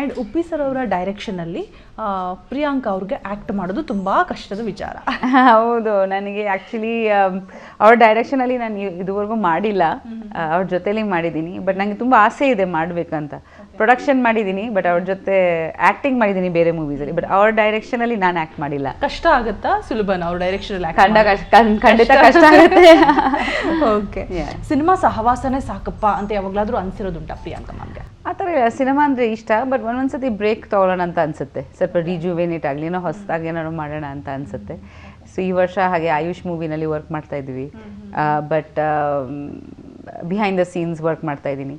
And Uppi sir ಅವರ ಡೈರೆಕ್ಷನಲ್ಲಿ ಪ್ರಿಯಾಂಕಾ ಅವ್ರಿಗೆ act ಮಾಡೋದು ತುಂಬ ಕಷ್ಟದ ವಿಚಾರ. ಹೌದು, ನನಗೆ ಆ್ಯಕ್ಚುಲಿ ಅವ್ರ ಡೈರೆಕ್ಷನಲ್ಲಿ ನಾನು ಇದುವರೆಗೂ ಮಾಡಿಲ್ಲ, ಅವ್ರ ಜೊತೆಲಿ ಮಾಡಿದ್ದೀನಿ. ಬಟ್ ನನಗೆ ತುಂಬ ಆಸೆ ಇದೆ ಮಾಡಬೇಕಂತ. ಪ್ರೊಡಕ್ಷನ್ ಮಾಡಿದ್ದೀನಿ, ಬಟ್ ಅವ್ರ ಜೊತೆ ಆ್ಯಕ್ಟಿಂಗ್ ಮಾಡಿದ್ದೀನಿ ಬೇರೆ ಮೂವೀಸಲ್ಲಿ. ಬಟ್ ಅವ್ರ ಡೈರೆಕ್ಷನಲ್ಲಿ ನಾನು ಆ್ಯಕ್ಟ್ ಮಾಡಿಲ್ಲ. ಕಷ್ಟ ಆಗುತ್ತಾ ಸುಲಭನ ಅವ್ರ ಡೈರೆಕ್ಷನಲ್ಲಿ? ಖಂಡಿತ ಕಷ್ಟ ಆಗುತ್ತೆ. ಓಕೆ, ಸಿನಿಮಾ ಸಹವಾಸನೇ ಸಾಕಪ್ಪ ಅಂತ ಯಾವಾಗಲಾದ್ರೂ ಅನ್ಸಿರೋದುಂಟಾ ಪ್ರಿಯಾಂಕಾ ಮ್ಯಾಮ್ಗೆ? ಆ ಥರ ಇಲ್ಲ, ಸಿನಿಮಾ ಅಂದರೆ ಇಷ್ಟ, ಬಟ್ ಒಂದೊಂದ್ಸತಿ ಬ್ರೇಕ್ ತೊಗೊಳ್ಳೋಣ ಅಂತ ಅನಿಸುತ್ತೆ. ಸ್ವಲ್ಪ ರಿಜುವೇನೇಟ್ ಆಗಲಿ, ಏನೋ ಹೊಸದಾಗಿ ಏನಾದ್ರು ಮಾಡೋಣ ಅಂತ ಅನಿಸುತ್ತೆ. ಸೊ ಈ ವರ್ಷ ಹಾಗೆ ಆಯುಷ್ ಮೂವಿನಲ್ಲಿ ವರ್ಕ್ ಮಾಡ್ತಾ ಇದ್ವಿ, but behind the scenes work ಮಾಡ್ತಾ ಇದ್ದೀನಿ.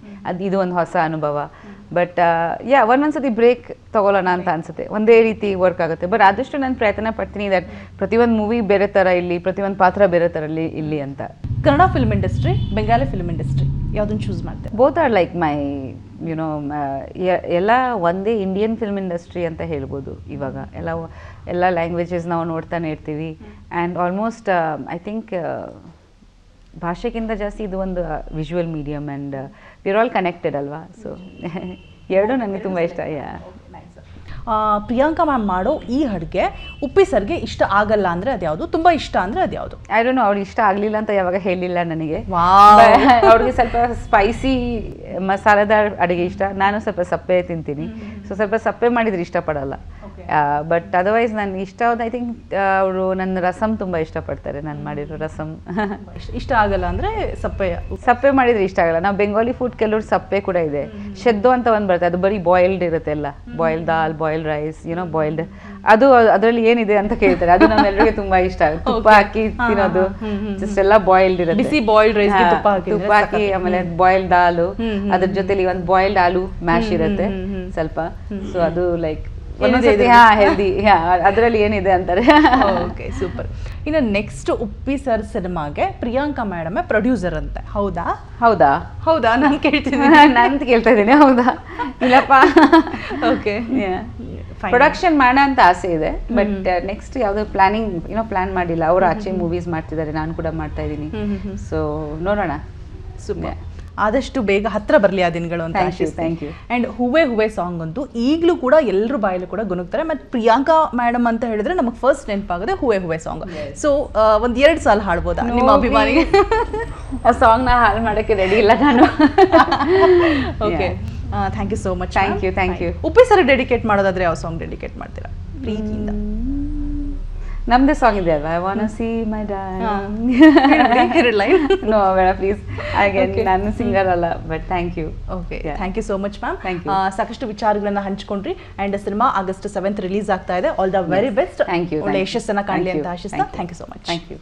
ಇದು ಒಂದು ಹೊಸ ಅನುಭವ. ಬಟ್ ಒಂದೊಂದ್ಸತಿ ಬ್ರೇಕ್ ತೊಗೊಳ್ಳೋಣ ಅಂತ ಅನಿಸುತ್ತೆ. ಒಂದೇ ರೀತಿ ವರ್ಕ್ ಆಗುತ್ತೆ. ಬಟ್ ಆದಷ್ಟು ನಾನು ಪ್ರಯತ್ನ ಪಡ್ತೀನಿ ದಟ್ ಪ್ರತಿಯೊಂದು ಮೂವಿ ಬೇರೆ ಥರ ಇಲ್ಲಿ, ಪ್ರತಿಯೊಂದು ಪಾತ್ರ ಬೇರೆ ಥರ ಇಲ್ಲಿ ಅಂತ. Kannada film industry, Bengali film industry, ಯಾವುದನ್ನು ಚೂಸ್ ಮಾಡ್ತೇವೆ? Both are like my YONO ಎಲ್ಲ ಒಂದೇ ಇಂಡಿಯನ್ ಫಿಲ್ಮ್ ಇಂಡಸ್ಟ್ರಿ ಅಂತ ಹೇಳ್ಬೋದು. ಇವಾಗ ಎಲ್ಲ ಲ್ಯಾಂಗ್ವೇಜಸ್ ನಾವು ನೋಡ್ತಾನೆ ಇರ್ತೀವಿ. ಆ್ಯಂಡ್ ಆಲ್ಮೋಸ್ಟ್ ಐ ಥಿಂಕ್ ಭಾಷೆಗಿಂತ ಜಾಸ್ತಿ ಇದು ಒಂದು visual medium and we're all connected ಅಲ್ವಾ. ಸೊ ಎರಡೂ ನನಗೆ ತುಂಬ ಇಷ್ಟ. ಪ್ರಿಯಾಂಕಾ ಮ್ಯಾಮ್ ಮಾಡೋ ಈ ಅಡುಗೆ ಉಪ್ಪಿ ಸರ್ಗೆ ಇಷ್ಟ ಆಗಲ್ಲ ಅಂದರೆ ಅದು ಯಾವುದು? ತುಂಬ ಇಷ್ಟ ಅಂದರೆ ಅದು ಯಾವುದು? ಐ ಡೋಂಟ್ ನೋ, ಅವ್ರಿಗೆ ಇಷ್ಟ ಆಗಲಿಲ್ಲ ಅಂತ ಯಾವಾಗ ಹೇಳಿಲ್ಲ ನನಗೆ. ಅವ್ರಿಗೆ ಸ್ವಲ್ಪ ಸ್ಪೈಸಿ ಮಸಾಲೆದಾರ್ ಅಡುಗೆ ಇಷ್ಟ. ನಾನು ಸ್ವಲ್ಪ ಸಪ್ಪೆ ತಿಂತೀನಿ, ಸೊ ಸ್ವಲ್ಪ ಸಪ್ಪೆ ಮಾಡಿದರೆ ಇಷ್ಟಪಡಲ್ಲ. ಬಟ್ ಅದರ್ವೈಸ್ ನಾನು ಇಷ್ಟ ಆಗೋದು ಐ ಥಿಂಕ್ ಅವರು ನನ್ನ ರಸಮ್ ತುಂಬ ಇಷ್ಟಪಡ್ತಾರೆ. ನಾನು ಮಾಡಿರೋ ರಸಮ್ ಇಷ್ಟ ಆಗಲ್ಲ ಅಂದರೆ ಸಪ್ಪೆ ಮಾಡಿದರೆ ಇಷ್ಟ ಆಗಲ್ಲ. ನಾವು ಬೆಂಗಾಲಿ ಫುಡ್ ಕೆಲವ್ರು ಸಪ್ಪೆ ಕೂಡ ಇದೆ. ಶೆದ್ದು ಅಂತ ಒಂದು ಬರುತ್ತೆ, ಅದು ಬರೀ ಬಾಯ್ಲ್ಡ್ ಇರುತ್ತೆ. ಎಲ್ಲ ಬಾಯ್ಲ್ಡ್ ದಾಲ್, ಬಾಯ್ಲ್ಡ್ ರೈಸ್, ಯುನೋ ಬಾಯ್ಲ್ಡ್, ಅದು ಅದರಲ್ಲಿ ಏನಿದೆ ಅಂತ ಕೇಳ್ತಾರೆ. ಅದು ನಮ್ಮೆಲ್ಲರಿಗೆ ತುಂಬಾ ಇಷ್ಟ. ತುಪ್ಪ ಹಾಕಿ ತಿನ್ನೋದು, ಜಸ್ಟ್ ಎಲ್ಲ ಬಾಯ್ಲ್ಡ್ ಇರುತ್ತೆ. ಬಿಸಿ ಬಾಯ್ಲ್ಡ್ ರೈಸ್ ತುಪ್ಪ ಹಾಕಿ, ಆಮೇಲೆ ಬಾಯ್ಲ್ಡ್ ದಾಲು, ಅದ್ರ ಜೊತೆಲಿ ಒಂದು ಬಾಯ್ಲ್ಡ್ ಆಲೂ ಮ್ಯಾಶ್ ಇರುತ್ತೆ ಸ್ವಲ್ಪ. ಸೊ ಅದು ಲೈಕ್ ಹೆಲ್ದಿ, ಅದರಲ್ಲಿ ಏನಿದೆ ಅಂತಾರೆ. Okay, super. ಇನ್ನು ನೆಕ್ಸ್ಟ್ ಉಪ್ಪಿ ಸರ್ ಸಿನಿಮಾಗೆ ಪ್ರಿಯಾಂಕಾ ಮೇಡಮ್ ಪ್ರೊಡ್ಯೂಸರ್ ಅಂತೆ, ಹೌದಾ? ಹೌದಾ ಹೌದಾ ನಾನು ಕೇಳ್ತಿದ್ದೀನಿ. ನಾನು ಕೇಳ್ತಾ ಇದ್ದೀನಿ. ಹೌದಾ? ಇಲ್ಲಪ್ಪ. ಓಕೆ, ಪ್ರೊಡಕ್ಷನ್ ಮಾಡೋಣ ಅಂತ ಆಸೆ ಇದೆ, ಬಟ್ ನೆಕ್ಸ್ಟ್ ಯಾವುದೋ ಪ್ಲಾನ್ ಮಾಡಿಲ್ಲ. ಅವ್ರು ಆಚೆ ಮೂವೀಸ್ ಮಾಡ್ತಿದ್ದಾರೆ, ನಾನು ಕೂಡ ಮಾಡ್ತಾ ಇದ್ದೀನಿ. ಸೊ ನೋಡೋಣ. ಸೂಪರ್. ಆದಷ್ಟು ಬೇಗ ಹತ್ರ ಬರಲಿ ಆ ದಿನಗಳು ಅಂತ thank you. And Hoove Hoove song ಅಂತೂ ಈಗಲೂ ಕೂಡ ಎಲ್ಲರೂ ಬಾಯಲ್ಲೂ ಕೂಡ ಗುನುಗ್ತಾರೆ. ಮತ್ತು ಪ್ರಿಯಾಂಕಾ ಮೇಡಮ್ ಅಂತ ಹೇಳಿದ್ರೆ ನಮಗೆ ಫಸ್ಟ್ ನೆನಪಾಗೋದೆ ಹೂವೆ ಹೂವೆ ಸಾಂಗ್. ಸೊ ಒಂದು 2 ಸಾಲ ಹಾಡ್ಬೋದಾ ನಿಮ್ಮ ಅಭಿಮಾನಿಗೆ? ಆ ಸಾಂಗ್ನ ಹಾಳು ಮಾಡೋಕ್ಕೆ ರೆಡಿ ಇಲ್ಲ ನಾನು. Okay, thank you so much. Thank you. Uppi sir dedicate ಮಾಡೋದಾದ್ರೆ ಯಾವ ಸಾಂಗ್ ಡೆಡಿಕೇಟ್ ಮಾಡ್ತೀರಾ ಪ್ರೀತಿಯಿಂದ? ನಮ್ದೇ ಸಾಂಗ್ ಇದೆ ಅಲ್ವಾ, I want to see my darling. No ಬೇಡ ಪ್ಲೀಸ್, ಅಗೇನ್ ನಾನು ಸಿಂಗರ್ ಅಲ್ಲ, but thank you. Okay, thank you so much ma'am. Thank you. ಸಾಕಷ್ಟು ವಿಚಾರಗಳನ್ನ ಹಂಚ್ಕೊಂಡ್ರಿ. And cinema August 7th release ಆಗ್ತಾ ಇದೆ. All the very best. Thank you. ಒಳ್ಳೆ ಯಶಸ್ಸನ್ನ ಕಾಣಲಿ ಅಂತ ಆಶಿಸ್ತಾ. Thank you so much. Thank you.